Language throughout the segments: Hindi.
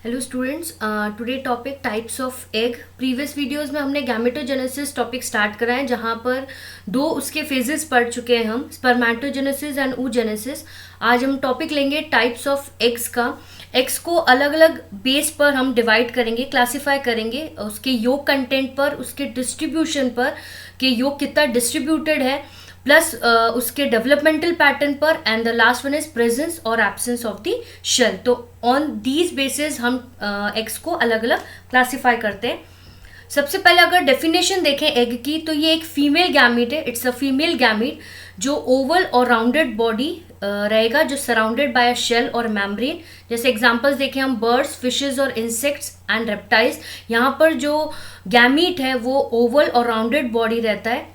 Hello students, today topic types of egg. Previous videos में हमने गैमेटोजेनेसिस टॉपिक स्टार्ट करा है, जहाँ पर दो उसके फेजेस पढ़ चुके हैं हम, स्पर्मेटोजेनेसिस एंड oogenesis। आज हम टॉपिक लेंगे टाइप्स ऑफ एग्स का। एग्स को अलग अलग बेस पर हम डिवाइड करेंगे, क्लासीफाई करेंगे, उसके योग कंटेंट पर, उसके डिस्ट्रीब्यूशन पर, कि योग कितना डिस्ट्रीब्यूटेड है, प्लस उसके डेवलपमेंटल पैटर्न पर, and the last one is presence और एब्सेंस ऑफ द शेल। तो ऑन दीज बेसिस हम एग्स को अलग अलग क्लासिफाई करते हैं। सबसे पहले अगर डेफिनेशन देखें एग की, तो ये एक फीमेल गैमीट है। इट्स अ फीमेल गैमीट जो ओवल और राउंडेड बॉडी रहेगा, जो सराउंडेड बाय अ शेल और मेम्ब्रेन। जैसे एग्जांपल्स देखें हम, बर्ड्स, फिशेस और इंसेक्ट्स एंड रेप्टाइल्स। यहाँ पर जो गैमीट है वो ओवल और राउंडेड बॉडी रहता है,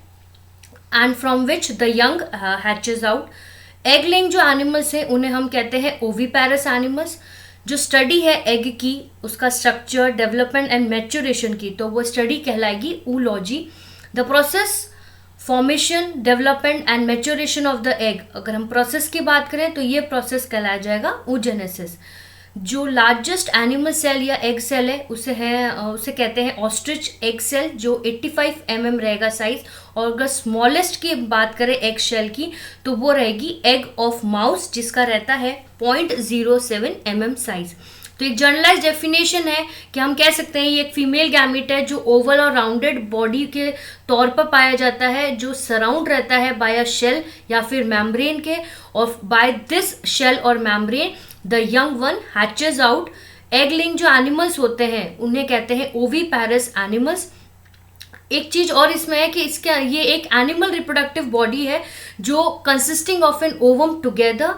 and from which the young hatches out. Egg laying जो एनिमल्स हैं उन्हें हम कहते हैं ओविपेरस एनिमल्स। जो स्टडी है एग की, उसका स्ट्रक्चर, डेवलपमेंट एंड मैच्योरेशन की, तो वो स्टडी कहलाएगी oology. The process, formation, development and maturation of the egg, अगर हम प्रोसेस की बात करें तो ये प्रोसेस कहलाया जाएगा oogenesis। जो लार्जेस्ट एनिमल सेल या एग सेल है उसे कहते हैं ऑस्ट्रिच एग सेल, जो 85 mm रहेगा साइज। और अगर स्मॉलेस्ट की बात करें एग शेल की, तो वो रहेगी एग ऑफ माउस, जिसका रहता है 0.07 mm साइज। तो एक जनरलाइज डेफिनेशन है कि हम कह सकते हैं ये एक फीमेल गैमीट है जो ओवल और राउंडेड बॉडी के तौर पर पाया जाता है, जो सराउंड रहता है बाय अ शेल या फिर मेम्ब्रेन के, और बाय दिस शेल और membrane the young one hatches out. Egg laying जो एनिमल्स होते हैं उन्हें कहते हैं ओविपेरस एनिमल्स। एक चीज और इसमें है कि इसका ये एक एनिमल रिप्रोडक्टिव बॉडी है जो consisting of an ovum together.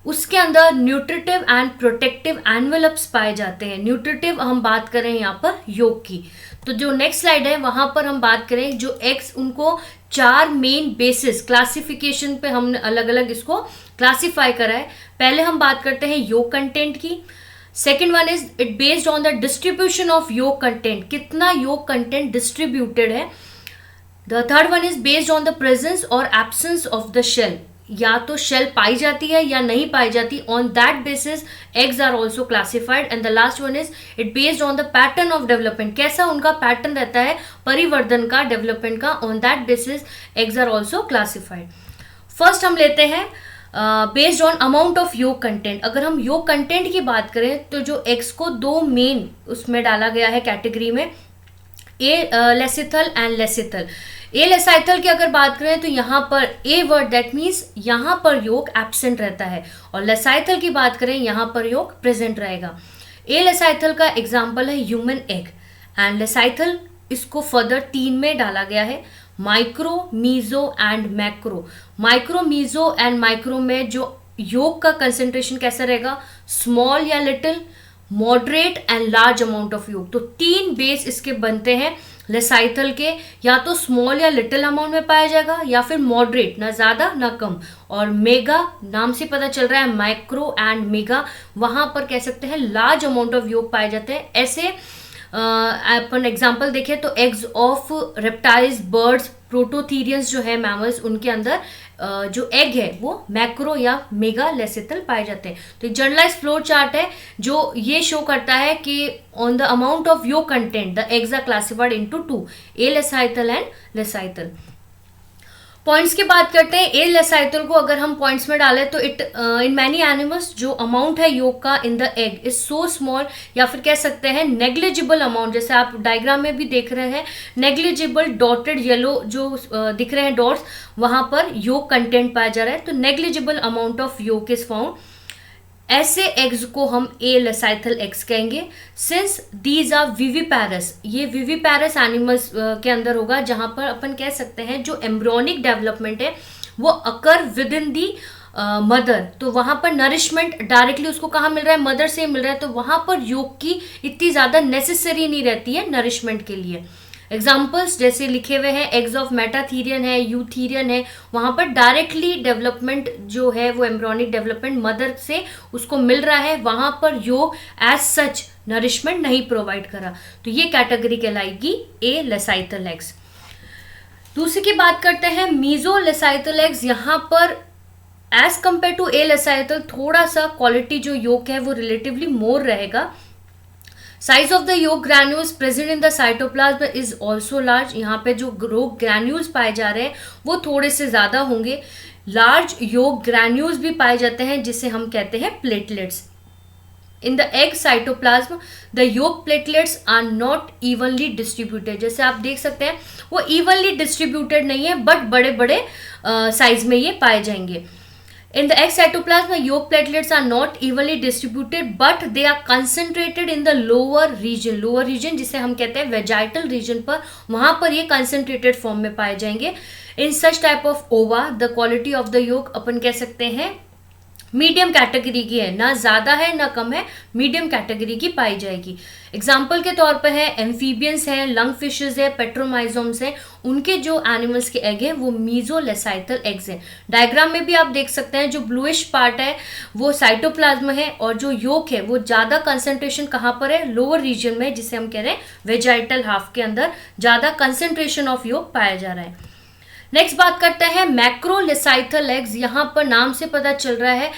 उसके अंदर न्यूट्रिटिव एंड प्रोटेक्टिव एनवेलप्स पाए जाते हैं। न्यूट्रिटिव हम बात करें यहाँ पर योग की। तो जो नेक्स्ट स्लाइड है वहां पर हम बात करें जो एग्स, उनको 4 मेन बेसिस क्लासिफिकेशन पे हमने अलग अलग इसको क्लासिफाई करा है। पहले हम बात करते हैं योग कंटेंट की। Second one is it based on the distribution of yolk content, कितना योग कंटेंट डिस्ट्रीब्यूटेड है। The third one is based on the presence और एब्सेंस ऑफ द शेल, या तो शेल पाई जाती है या नहीं पाई जाती। On that basis eggs are also classified. And the last one is it based on the pattern of development, कैसा उनका पैटर्न रहता है परिवर्धन का, डेवलपमेंट का। On that basis eggs are also classified. First हम लेते हैं based on amount of yolk content. अगर हम योग कंटेंट की बात करें तो जो एग्स को दो मेन उसमें डाला गया है कैटेगरी में, ए लेसिथल एंड लेसिथल। ए लेसाइथल की अगर बात करें तो यहाँ पर ए वर्ड, दैट मीन्स यहाँ पर योग एब्सेंट रहता है, और लेसाइथल की बात करें यहाँ पर योग प्रेजेंट रहेगा। ए लेसाइथल का एग्जाम्पल है ह्यूमन एग, एंड लेसाइथल इसको फर्दर 3 में डाला गया है, micro, meso and macro. Micro, meso and micro में जो योग का कंसेंट्रेशन कैसा रहेगा, स्मॉल या little, moderate and large amount of yolk. तो 3 बेस इसके बनते हैं लेसाइथल के, या तो स्मॉल या लिटिल अमाउंट में पाया जाएगा, या फिर मॉडरेट, ना ज्यादा ना कम। और मेगा, नाम से पता चल रहा है माइक्रो एंड मेगा, वहां पर कह सकते हैं लार्ज अमाउंट ऑफ योग पाए जाते हैं। ऐसे अपन एग्जाम्पल देखें तो एग्स ऑफ रेप्टाइल्स, बर्ड्स, प्रोटोथीरियंस जो है मैमल्स, उनके अंदर जो एग है वो मैक्रो या मेगा लेसिथल पाए जाते हैं। तो एक जनरलाइज फ्लो चार्ट है जो ये शो करता है कि on the amount of yolk content the eggs are classified into 2, alecithal and lecithal. Points की बात करते हैं। ए लेसाइथल को अगर हम पॉइंट्स में डालें तो इट इन मैनी एनिमल्स जो अमाउंट है योग का इन the egg is so small, या फिर कह सकते हैं नेग्लिजिबल अमाउंट, जैसे आप डायग्राम में भी देख रहे हैं नेग्लिजिबल डॉटेड येलो जो दिख रहे हैं डॉट्स, वहां पर योग कंटेंट पाया जा रहा है। तो नेग्लिजिबल अमाउंट ऑफ योग इज फाउंड। ऐसे एग्स को हम ए लेसाइथल एग्स कहेंगे, सिंस दीज आर विविपैरस। ये विविपैरस एनिमल्स के अंदर होगा, जहां पर अपन कह सकते हैं जो एम्ब्रियोनिक डेवलपमेंट है वो occur with in the mother. तो वहां पर नरिशमेंट डायरेक्टली उसको कहाँ मिल रहा है, मदर से मिल रहा है, तो वहां पर योग की इतनी ज्यादा नेसेसरी नहीं रहती है नरिशमेंट के लिए। एग्जाम्पल्स जैसे लिखे हुए हैं, एग्स ऑफ मेटाथीरियन है, यूथीरियन है, वहां पर डायरेक्टली डेवलपमेंट जो है वो एम्ब्रियोनिक डेवलपमेंट मदर से उसको मिल रहा है, वहां पर योग एज सच नरिशमेंट नहीं प्रोवाइड करा। तो ये कैटेगरी कहलाएगी ए लेसाइथल एग्स। दूसरी की बात करते हैं मीजो लेसाइथल एग्स। यहाँ पर एज कंपेयर टू ए लेसाइथल थोड़ा सा क्वालिटी जो योग है वो रिलेटिवली मोर रहेगा। साइज ऑफ द योग granules present in the cytoplasm is also large. यहाँ पे जो योग ग्रैन्यूल्स पाए जा रहे हैं वो थोड़े से ज़्यादा होंगे। लार्ज योग ग्रैन्यूल्स भी पाए जाते हैं जिसे हम कहते हैं platelets. In the egg cytoplasm the yolk platelets are not evenly distributed. जैसे आप देख सकते हैं वो इवनली डिस्ट्रीब्यूटेड नहीं है, बट बड़े बड़े साइज में ये पाए जाएंगे। In the egg cytoplasm, yolk platelets are not evenly distributed, but they are concentrated in the lower region. Lower region जिसे हम कहते हैं वेजाइटल रीजन पर, वहाँ पर ये concentrated form में पाए जाएंगे। In such type of ova, the quality of the yolk अपन कह सकते हैं मीडियम कैटेगरी की है, ना ज़्यादा है ना कम है, मीडियम कैटेगरी की पाई जाएगी। एग्जाम्पल के तौर पे है एम्फीबियंस हैं, लंग फिशेज है, पेट्रोमाइजोम्स हैं, उनके जो एनिमल्स के एग हैं वो मीजोलेसाइटल एग्स हैं। डायग्राम में भी आप देख सकते हैं जो ब्लूइश पार्ट है वो साइटोप्लाज्म है और जो योक है वो ज़्यादा कंसंट्रेशन कहाँ पर है, लोअर रीजन में, जिसे हम कह रहे हैं वेजाइटल हाफ के अंदर ज़्यादा कंसंट्रेशन ऑफ योक पाया जा रहा है। नेक्स्ट बात करते हैं मैक्रोलेसाइथल एग्स। यहाँ पर नाम से पता चल रहा है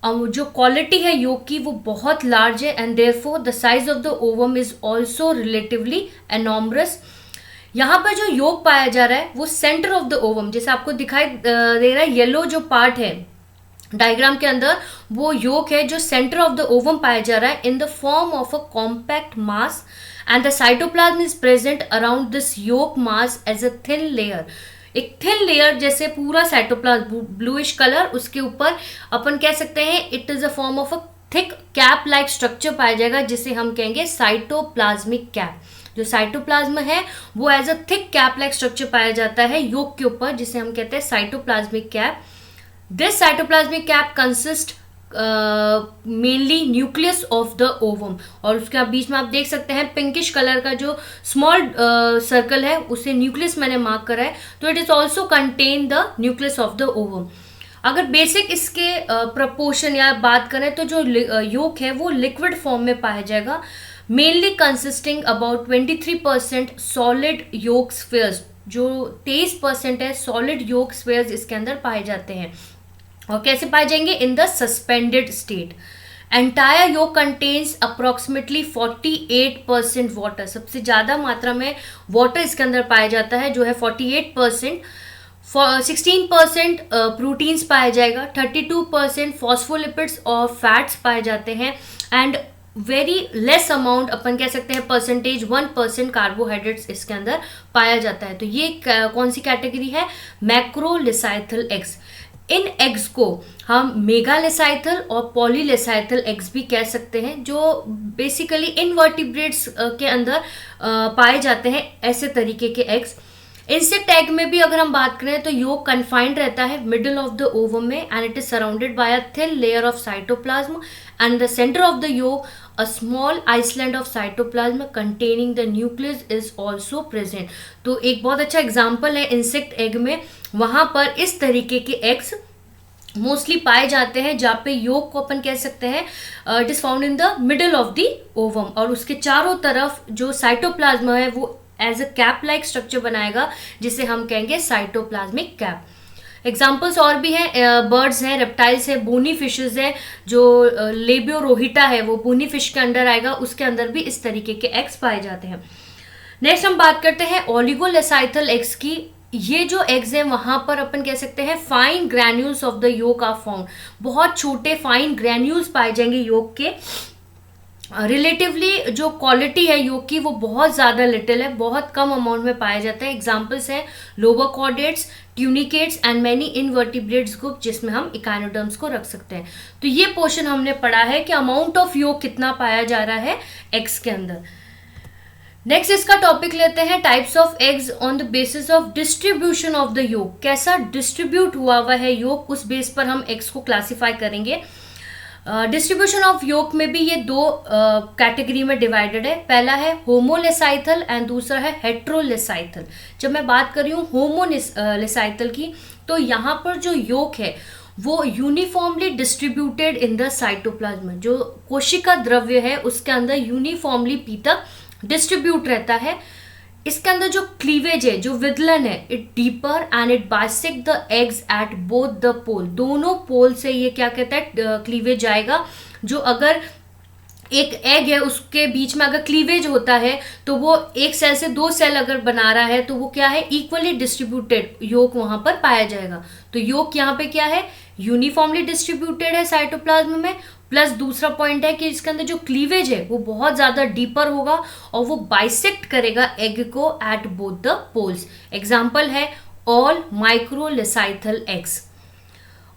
जो क्वालिटी है योग की वो बहुत लार्ज है and therefore the size of the ovum is also relatively enormous. यहाँ पर जो योग पाया जा रहा है वो सेंटर ऑफ द ओवम, जैसे आपको दिखाई दे रहा है येलो जो पार्ट है डायग्राम के अंदर, वो योग है जो सेंटर ऑफ द ओवम पाया जा रहा है in the form of a compact mass and the cytoplasm is present around this yolk mass as a thin layer. एक थिन लेयर जैसे पूरा साइटोप्लाज्म ब्लूइश कलर, उसके ऊपर अपन कह सकते हैं it is a form of a thick cap like structure पाया जाएगा जिसे हम कहेंगे साइटोप्लाज्मिक कैप। जो साइटोप्लाज्म है वो as a thick cap like structure पाया जाता है योग के ऊपर जिसे हम कहते हैं cytoplasmic cap. This cytoplasmic cap consist mainly nucleus of the ovum, और उसके बीच में आप देख सकते हैं पिंकिश कलर का जो स्मॉल सर्कल है उसे न्यूक्लियस मैंने मार्क करा है, तो it is also contain the nucleus of the ovum. अगर बेसिक इसके प्रपोर्शन या बात करें तो जो योक है वो लिक्विड फॉर्म में पाया जाएगा, mainly consisting about 23% solid yolk spheres. जो 23% है सॉलिड योक स्फीयर्स इसके अंदर पाए जाते हैं। और कैसे पाए जाएंगे, in the suspended state. Entire yolk contains approximately 48% water. सबसे ज़्यादा मात्रा में वाटर इसके अंदर पाया जाता है जो है 48%। 16% प्रोटीन्स पाया जाएगा, 32% फॉस्फोलिपिड्स और फैट्स पाए जाते हैं एंड वेरी लेस अमाउंट अपन कह सकते हैं परसेंटेज 1% कार्बोहाइड्रेट्स इसके अंदर पाया जाता है। तो ये कौन सी कैटेगरी है, मैक्रोलेसाइथल एग्स। इन एग्स को हम मेगालेसाइथल और पॉलीलेसाइथल एग्स भी कह सकते हैं, जो बेसिकली इनवर्टिब्रेट्स के अंदर पाए जाते हैं ऐसे तरीके के एग्स। इंसेक्ट एग में भी अगर हम बात करें तो योग कन्फाइंड रहता है मिडिल ऑफ द ओवम में and it is surrounded by a thin layer of cytoplasm and the centre of the योग a small island of cytoplasm containing the nucleus is also present। तो एक बहुत अच्छा एग्जाम्पल है इंसेक्ट एग में, वहां पर इस तरीके के एग्स मोस्टली पाए जाते हैं जहाँ पे योग को अपन कह सकते हैं it is found in the middle of the ovum, और उसके चारों तरफ जो साइटोप्लाज्म है वो as a cap like structure बनाएगा जिसे हम कहेंगे साइटोप्लाज्मिक कैप। एग्जाम्पल्स और भी हैं, बर्ड्स हैं, रेप्टाइल्स हैं, बोनी फिशेज है, जो लेबियोरोहिटा है वो बोनी फिश के अंडर आएगा, उसके अंदर भी इस तरीके के एग्स पाए जाते हैं। नेक्स्ट हम बात करते हैं ओलिगोलेसाइथल एग्स की। ये जो एग्स हैं वहाँ पर अपन कह सकते हैं fine granules of the yolk are found. बहुत छोटे फाइन ग्रैन्यूल्स पाए जाएंगे योक के। रिलेटिवली जो क्वालिटी है योग की वो बहुत ज़्यादा लिटिल है, बहुत कम अमाउंट में पाया जाता है। एग्जाम्पल्स हैं लोबर chordates, tunicates and many invertebrates group, जिसमें हम इकाइनोडर्म्स को रख सकते हैं। तो ये पोर्शन हमने पढ़ा है कि अमाउंट ऑफ योग कितना पाया जा रहा है एग्स के अंदर। नेक्स्ट इसका टॉपिक लेते हैं types of eggs on the basis of distribution of the योग। कैसा डिस्ट्रीब्यूट हुआ है योग, उस बेस पर हम एग्स को क्लासीफाई करेंगे। डिस्ट्रीब्यूशन ऑफ योक में भी ये दो कैटेगरी में डिवाइडेड है। पहला है होमोलेसाइथल एंड दूसरा है हेट्रोलेसाइथल। जब मैं बात कर रही हूँ होमोलेसाइथल की, तो यहाँ पर जो योक है वो uniformly distributed in the cytoplasm. जो कोशिका द्रव्य है उसके अंदर यूनिफॉर्मली पीतक डिस्ट्रीब्यूट रहता है। इसके अंदर जो क्लीवेज है, जो विदलन है, it deeper and it bisect the eggs at both the pole. दोनों पोल से ये क्या कहता है क्लीवेज जाएगा, जो अगर एक एग है उसके बीच में अगर क्लीवेज होता है तो वो एक सेल से दो सेल अगर बना रहा है तो वो क्या है, इक्वली डिस्ट्रीब्यूटेड योक वहां पर पाया जाएगा। तो योक यहाँ पे क्या है, यूनिफॉर्मली डिस्ट्रीब्यूटेड है साइटोप्लाज्म में। प्लस दूसरा पॉइंट है कि इसके अंदर जो क्लीवेज है वो बहुत ज्यादा डीपर होगा और वो बाइसेक्ट करेगा एग को at both the poles. Example है all microlecithal eggs.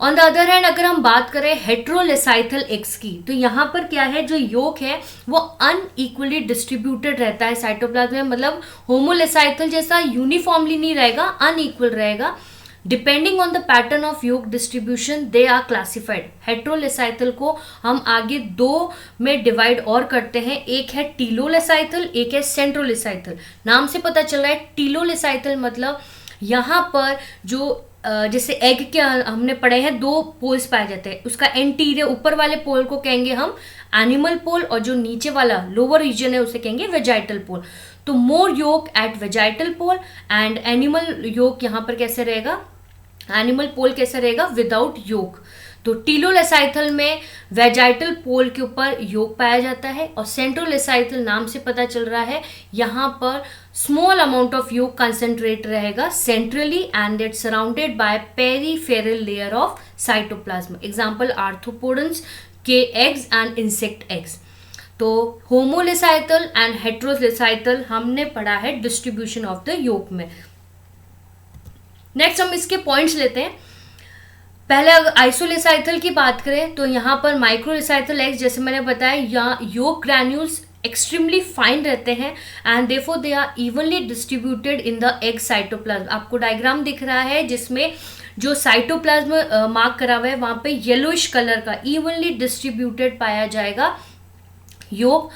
On the other hand अगर हम बात करें हेट्रोलेसाइथल एग्स की, तो यहाँ पर क्या है, जो योक है वो अनइक्वली डिस्ट्रीब्यूटेड रहता है साइटोप्लाज्म में, मतलब होमोलेसाइथल जैसा यूनिफॉर्मली नहीं रहेगा, अनइक्वल रहेगा। Depending on the pattern of योग डिस्ट्रीब्यूशन दे आर क्लासिफाइड। हेट्रोलेसाइथल को हम आगे दो में डिवाइड और करते हैं, एक है टीलोलेसाइथल, एक है सेंट्रोलेसाइथल। नाम से पता चल रहा है टीलोलेसाइथल मतलब यहाँ पर जो जैसे एग के हमने पढ़े हैं दो पोल्स पाए जाते हैं, उसका एंटीरियर ऊपर वाले पोल को कहेंगे हम एनिमल पोल और जो नीचे वाला लोअर रीजन है उसे कहेंगे वेजाइटल पोल। तो मोर योक एट वेजाइटल पोल एंड एनिमल योक यहाँ पर कैसे रहेगा, एनिमल पोल कैसे रहेगा, विदाउट योक। तो टीलोलेसाइथल में वेजाइटल पोल के ऊपर योक पाया जाता है और सेंट्रोलेसाइथल नाम से पता चल रहा है यहाँ पर small amount of yolk concentrate रहेगा centrally and it surrounded by peripheral layer of cytoplasm. Example arthropodans के एग्स एंड इंसेक्ट एग्स। तो होमोलेसाइथल एंड हेट्रोलेसाइथल हमने पढ़ा है डिस्ट्रीब्यूशन ऑफ द योक में। नेक्स्ट हम इसके पॉइंट्स लेते हैं। पहले अगर आइसोलेसाइथल की बात करें तो यहाँ पर माइक्रोलेसाइथल एग्स जैसे मैंने बताया यहाँ योक ग्रैन्यूल्स एक्सट्रीमली फाइन रहते हैं and therefore they are evenly distributed in the egg cytoplasm. आपको डायग्राम दिख रहा है जिसमें जो साइटोप्लाज्म मार्क करा हुआ है वहां पे येलोइश कलर का इवनली डिस्ट्रीब्यूटेड पाया जाएगा योक।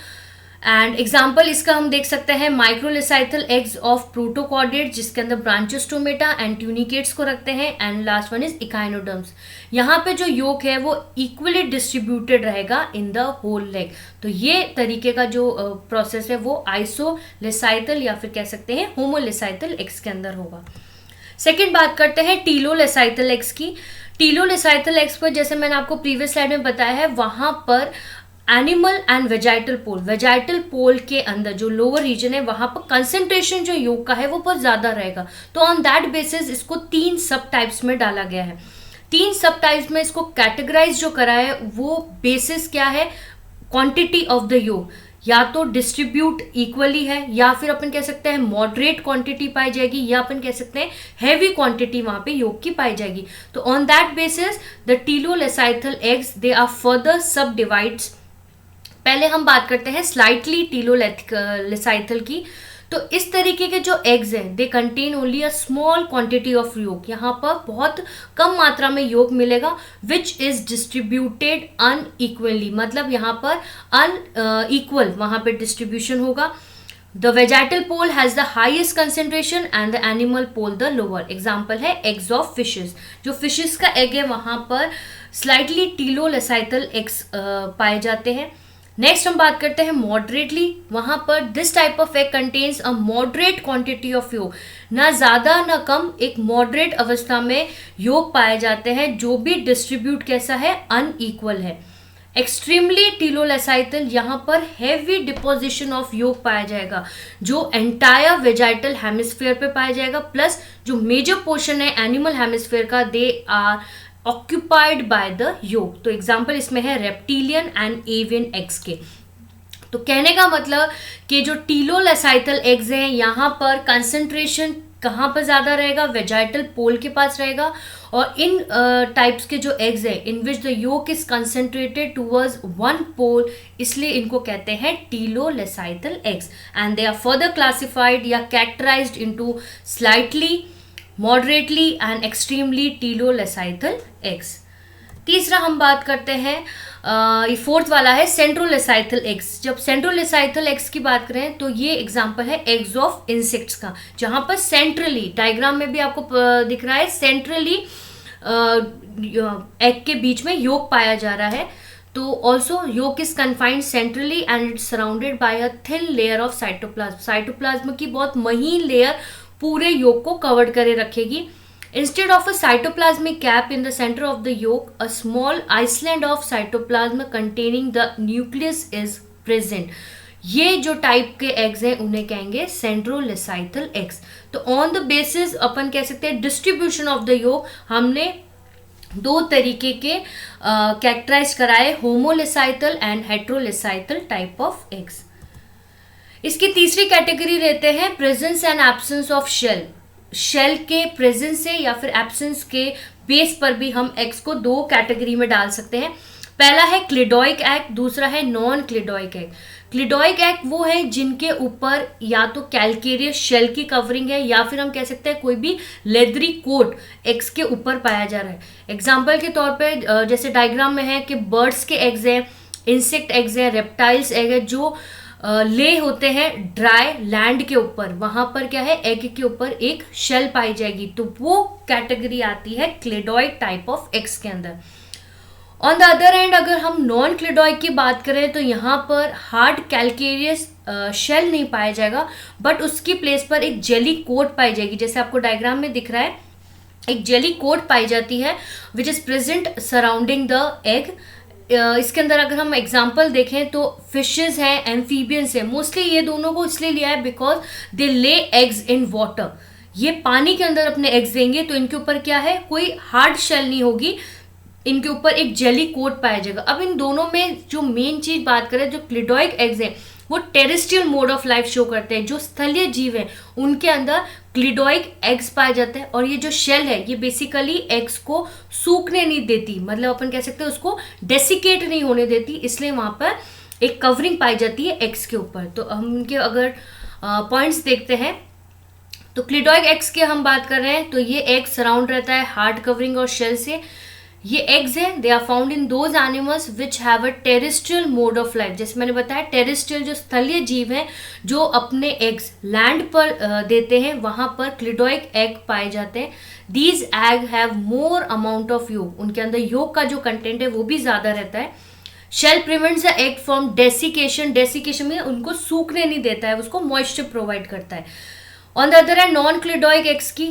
एंड एग्जाम्पल इसका हम देख सकते हैं माइक्रोलेसाइथल एग्स ऑफ प्रोटोकॉर्डेट जिसके अंदर ब्रांचोस्टोमेटा एंड ट्यूनिकेट्स को रखते हैं and last one is echinoderms. यहाँ पे जो योक है वो इक्वली डिस्ट्रीब्यूटेड रहेगा इन द होल लेग। तो ये तरीके का जो प्रोसेस है वो आइसोलेसाइथल या फिर कह सकते हैं होमोलेसाइथल एग्स के अंदर होगा। सेकेंड बात करते हैं टीलोलेसाइथल एग्स की। टीलोलेसाइथल एग्स पर जैसे मैंने आपको प्रीवियस स्लाइड में बताया है वहां पर एनिमल एंड वेजाइटल पोल के अंदर जो लोअर रीजन है वहां पर कंसेंट्रेशन जो योग का है वो बहुत ज्यादा रहेगा। तो ऑन दैट बेसिस इसको 3 सब टाइप्स में डाला गया है। 3 सब टाइप्स में इसको कैटेगराइज जो करा है वो बेसिस क्या है, क्वांटिटी ऑफ द योग, या तो डिस्ट्रीब्यूट इक्वली है या फिर अपन कह सकते हैं मॉडरेट क्वांटिटी पाई जाएगी या अपन कह सकते हैं हैवी क्वांटिटी वहां पे योग की पाई जाएगी। तो on that basis the telolecithal eggs they are further subdivides. पहले हम बात करते हैं स्लाइटली टीलोलेसाइथल की। तो इस तरीके के जो एग्स हैं they contain only a small quantity of योग। यहाँ पर बहुत कम मात्रा में योग मिलेगा विच इज डिस्ट्रीब्यूटेड अनइक्वली, मतलब यहाँ पर अनइक्वल वहाँ पे डिस्ट्रीब्यूशन होगा। The vegetal pole has the highest concentration and the animal pole the lower. Example है एग्स ऑफ फिशेस। जो फिशेस का एग है वहाँ पर स्लाइटली टीलोलेसाइथल एग्स पाए जाते हैं। नेक्स्ट हम बात करते हैं मॉडरेटली। वहां पर this type of egg contains a moderate quantity of योग, ना ज्यादा ना कम, एक मॉडरेट अवस्था में योग पाए जाते हैं जो भी डिस्ट्रीब्यूट कैसा है, अनइक्वल है। एक्सट्रीमली टीलोलेसाइथल यहाँ पर हैवी डिपोजिशन ऑफ योग पाया जाएगा जो एंटायर वेजाइटल हेमिस्फीयर पे पाया जाएगा, प्लस जो मेजर पोर्शन है एनिमल हेमिस्फीयर का they are occupied by the yolk. तो एग्जाम्पल इसमें है रेप्टिलियन एंड एवियन एग्स के। तो कहने का मतलब कि जो टीलोलेसाइथल एग्स हैं यहाँ पर कंसंट्रेशन कहाँ पर ज्यादा रहेगा, वेजाइटल पोल के पास रहेगा। और इन टाइप्स के जो एग्स है in which the yolk is concentrated towards one pole, इसलिए इनको कहते हैं telolecithal eggs and they are further classified या characterized into slightly, moderately and extremely telolecithal eggs. तीसरा हम बात करते हैं फोर्थ वाला है सेंट्रोलेसाइथल एग्स। जब सेंट्रोलेसाइथल एग्स की बात करें तो ये एग्जांपल है एग्स ऑफ इंसेक्ट्स का, जहां पर सेंट्रली, डायग्राम में भी आपको दिख रहा है, सेंट्रली एग के बीच में योग पाया जा रहा है। तो ऑल्सो योग is confined centrally and it's surrounded by a thin layer of cytoplasm. Cytoplasm की बहुत महीन लेयर पूरे योग को कवर्ड करे रखेगी। Instead of a cytoplasmic cap in the centre of the yolk, a small island of cytoplasm containing the nucleus is present. ये जो टाइप के एग्स हैं उन्हें कहेंगे सेंट्रोलिसाइथल एग्स। तो ऑन द बेसिस अपन कह सकते हैं डिस्ट्रीब्यूशन ऑफ द योग, हमने दो तरीके के कैरेक्टराइज कराए, homolecithal and heterolecithal type of eggs. इसकी तीसरी कैटेगरी रहते हैं presence and absence of shell. Shell के प्रेजेंस से या फिर एब्सेंस के बेस पर भी हम एग्स को दो कैटेगरी में डाल सकते हैं। पहला है क्लिडोइक एग, दूसरा है नॉन क्लिडोइक एग। क्लिडोइक एग वो है जिनके ऊपर या तो कैल्केरियस शेल की कवरिंग है या फिर हम कह सकते हैं कोई भी लेदरी कोट एग्स के ऊपर पाया जा रहा है। एग्जाम्पल के तौर पे जैसे डायग्राम में है कि बर्ड्स के एग्स हैं, इंसेक्ट एग्स हैं, रेप्टाइल्स एग है जो ले होते हैं ड्राई लैंड के ऊपर, वहां पर क्या है एग के ऊपर एक शेल पाई जाएगी, तो वो कैटेगरी आती है क्लिडोइक टाइप ऑफ एग्स के अंदर। ऑन द अदर एंड अगर हम नॉन क्लिडोइक की बात करें तो यहाँ पर हार्ड कैल्केरियस शेल नहीं पाया जाएगा, बट उसकी प्लेस पर एक जेली कोट पाई जाएगी। जैसे आपको डायग्राम में दिख रहा है एक जेली कोट पाई जाती है which is present surrounding the egg. इसके अंदर अगर हम एग्जाम्पल देखें तो फिशेज हैं, एम्फीबियंस हैं। मोस्टली ये दोनों को इसलिए लिया है because they lay eggs in water. ये पानी के अंदर अपने एग्स देंगे तो इनके ऊपर क्या है, कोई हार्ड शेल नहीं होगी, इनके ऊपर एक जेली कोट पाया जाएगा। अब इन दोनों में जो मेन चीज बात करें, जो क्लिडोइक एग्स हैं वो terrestrial mode of life show करते हैं। जो स्थलीय जीव हैं उनके अंदर क्लिडोइक एग्स पाए जाते हैं और ये जो शेल है ये बेसिकली एग्स को सूखने नहीं देती, मतलब अपन कह सकते हैं उसको डेसिकेट नहीं होने देती, इसलिए वहां पर एक कवरिंग पाई जाती है एग्स के ऊपर। तो हम उनके अगर पॉइंट्स देखते हैं तो क्लिडोइक एग्स की हम बात कर रहे हैं तो ये एग सराउंड रहता है हार्ड कवरिंग और शेल से। ये एग्स हैं, they are found in those animals which have a terrestrial mode of life. जैसे मैंने बताया टेरेस्ट्रियल जो स्थलीय जीव हैं जो अपने एग्स लैंड पर देते हैं, वहां पर क्लिडोइक एग पाए जाते हैं। These egg have more amount of योग, उनके अंदर योग का जो कंटेंट है वो भी ज्यादा रहता है। Shell prevents the egg from desiccation, desiccation में उनको सूखने नहीं देता है, उसको मॉइस्चर प्रोवाइड करता है। ऑन द अदर है नॉन क्लिडोइक एग्स की,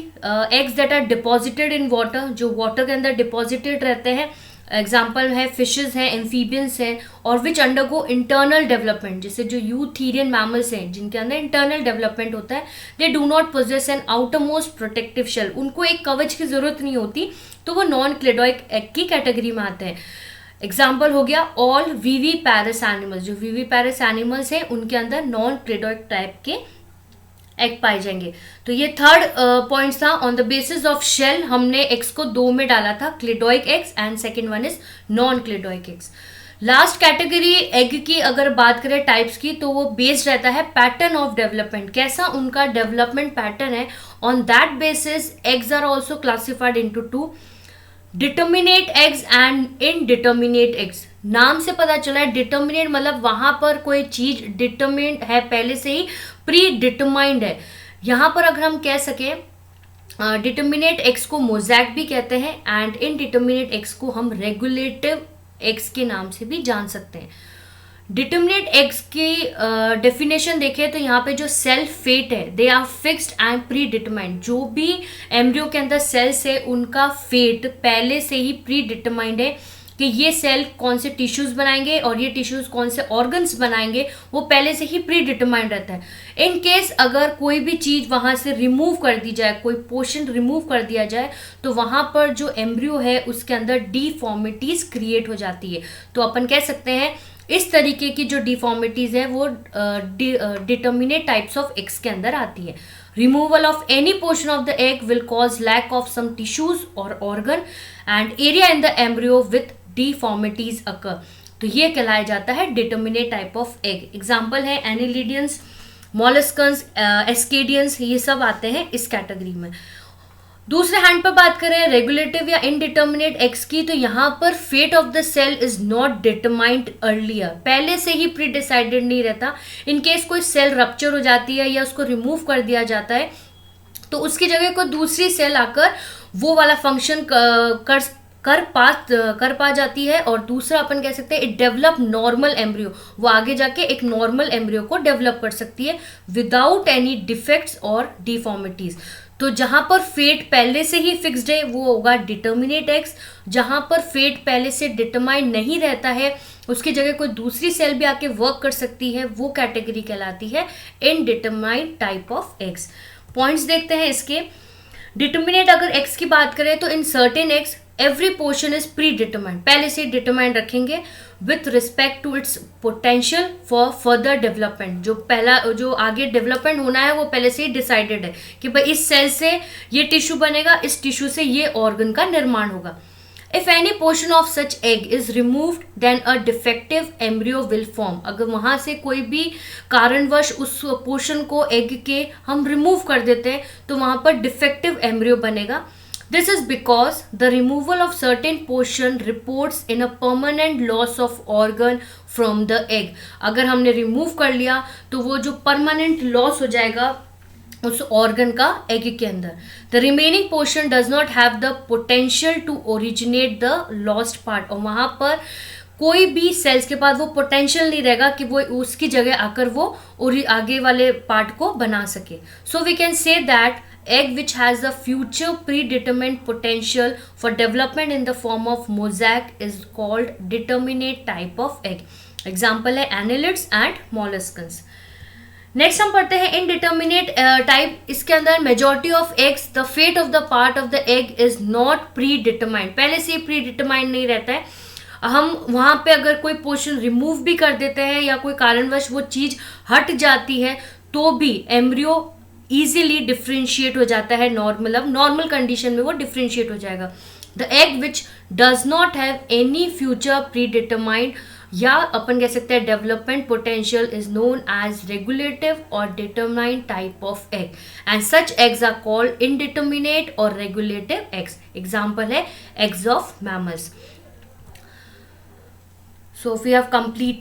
eggs that are deposited in water, जो वाटर के अंदर डिपॉजिटेड रहते हैं। एग्जाम्पल है फिशेज हैं, एम्फीबियंस हैं, और विच अंडरगो इंटरनल डेवलपमेंट, जैसे जो यूथेरियन मैमल्स हैं जिनके अंदर इंटरनल डेवलपमेंट होता है। They do not possess an outer most protective shell, उनको एक कवच की जरूरत नहीं होती, तो वो नॉन क्लिडोइक एग की कैटेगरी में आते हैं। एग्जाम्पल हो गया ऑल वीवी पैरस एनिमल्स, जो वीवी पैरस एनिमल्स हैं उनके अंदर नॉन क्लिडोइक टाइप के एग पाए जाएंगे। तो ये थर्ड पॉइंट था। On the basis of shell हमने एग्स को दो में डाला था, cleidoic eggs and second one is non cleidoic eggs. Last category egg की अगर बात करें टाइप्स की, तो वो बेस्ड रहता है पैटर्न ऑफ डेवलपमेंट, कैसा उनका डेवलपमेंट पैटर्न है। On that basis eggs are also classified into two, determinate eggs and indeterminate eggs. नाम से पता चला है डिटर्मिनेट मतलब वहां पर कोई चीज डिटर्मिनेट है, पहले से ही प्री डिटरमाइंड है। यहां पर अगर हम कह सके डिटर्मिनेट एक्स को मोजैक भी कहते हैं एंड इनडिटर्मिनेट एक्स को हम रेगुलेटिव एक्स के नाम से भी जान सकते हैं। डिटर्मिनेट एक्स की डेफिनेशन देखें तो यहाँ पे जो सेल फेट है, they are fixed and predetermined. जो भी एम्ब्रियो के अंदर सेल्स है उनका फेट पहले से ही प्री डिटरमाइंड है कि ये सेल कौन से टिश्यूज बनाएंगे और ये टिश्यूज कौन से ऑर्गन्स बनाएंगे, वो पहले से ही प्री डिटरमाइंड रहता है। इन केस अगर कोई भी चीज वहां से रिमूव कर दी जाए, कोई पोर्शन रिमूव कर दिया जाए, तो वहां पर जो एम्ब्रियो है उसके अंदर डिफॉर्मिटीज क्रिएट हो जाती है। तो अपन कह सकते हैं इस तरीके की जो डिफॉर्मिटीज है वो डिटर्मिनेट टाइप्स ऑफ एग्स के अंदर आती है। Removal of any portion of the egg will cause lack of some tissues और organ and area in the embryo with deformities occur. तो ये कहलाया जाता है determinate type of egg. Example है एनिलिडियंस, मॉलस्कन्स, एस्केडियंस, ये सब आते हैं इस कैटेगरी में। दूसरे हैंड पर बात करें रेगुलेटिव या इनडिटर्मिनेट एग्स की, तो यहाँ पर fate of the cell is not determined earlier, पहले से ही प्री डिसाइडेड नहीं रहता। इन केस कोई सेल रप्चर हो जाती है या उसको रिमूव कर दिया जाता है तो उसकी जगह कोई दूसरी सेल आकर वो वाला फंक्शन कर पा जाती है, और दूसरा अपन कह सकते हैं इट डेवलप नॉर्मल एम्ब्रियो, वो आगे जाके एक नॉर्मल एम्ब्रियो को डेवलप कर सकती है विदाउट एनी डिफेक्ट्स और डिफॉर्मिटीज। तो जहां पर फेट पहले से ही फिक्स्ड है वो होगा डिटर्मिनेट एक्स, जहां पर फेट पहले से डिटरमाइन नहीं रहता है उसकी जगह कोई दूसरी सेल भी आके वर्क कर सकती है, वो कैटेगरी कहलाती है इनडिटरमाइंड टाइप ऑफ एक्स। पॉइंट्स देखते हैं इसके। डिटर्मिनेट अगर एक्स की बात करें तो in certain eggs every portion is predetermined, पहले से डिटरमाइंड रखेंगे with respect to its potential for further development. जो आगे डेवलपमेंट होना है वो पहले से ही डिसाइडेड है कि भाई इस सेल से ये टिश्यू बनेगा, इस टिश्यू से ये ऑर्गन का निर्माण होगा। If any portion of such egg is removed then a defective embryo will form, अगर वहां से कोई भी कारणवश उस पोर्शन को एग के हम रिमूव कर देते हैं तो वहां पर डिफेक्टिव एम्ब्रियो बनेगा। This is because the removal of certain portion reports in a permanent loss of organ from the egg। अगर हमने रिमूव कर लिया तो वो जो परमानेंट लॉस हो जाएगा उस ऑर्गन का एग के अंदर। The remaining portion does not have the potential to originate the lost part, और वहां पर कोई भी सेल्स के पास वो पोटेंशियल नहीं रहेगा कि वो उसकी जगह आकर वो आगे वाले पार्ट को बना सके। So we can say that egg which has the future predetermined potential for development in the form of mosaic is called determinate type of egg। Example है annelids and molluscans। नेक्स्ट हम पढ़ते हैं इनडिटर्मिनेट टाइप। इसके अंदर majority of eggs the fate of the part of the egg is not predetermined, पहले से प्री डिटरमाइंड नहीं रहता है। हम वहां पे अगर कोई पोर्शन रिमूव भी कर देते हैं या कोई कारणवश वो चीज हट जाती है तो भी एम्ब्रियो इजीली डिफ्रेंशिएट हो जाता है, नॉर्मल कंडीशन में वो डिफ्रेंशिएट हो जाएगा। The egg which does not have any future predetermined या अपन कह सकते हैं development potential is known as regulative और determined type of egg, and such eggs are called indeterminate और रेगुलेटिव एग्स। एग्जाम्पल है eggs of mammals. So we have complete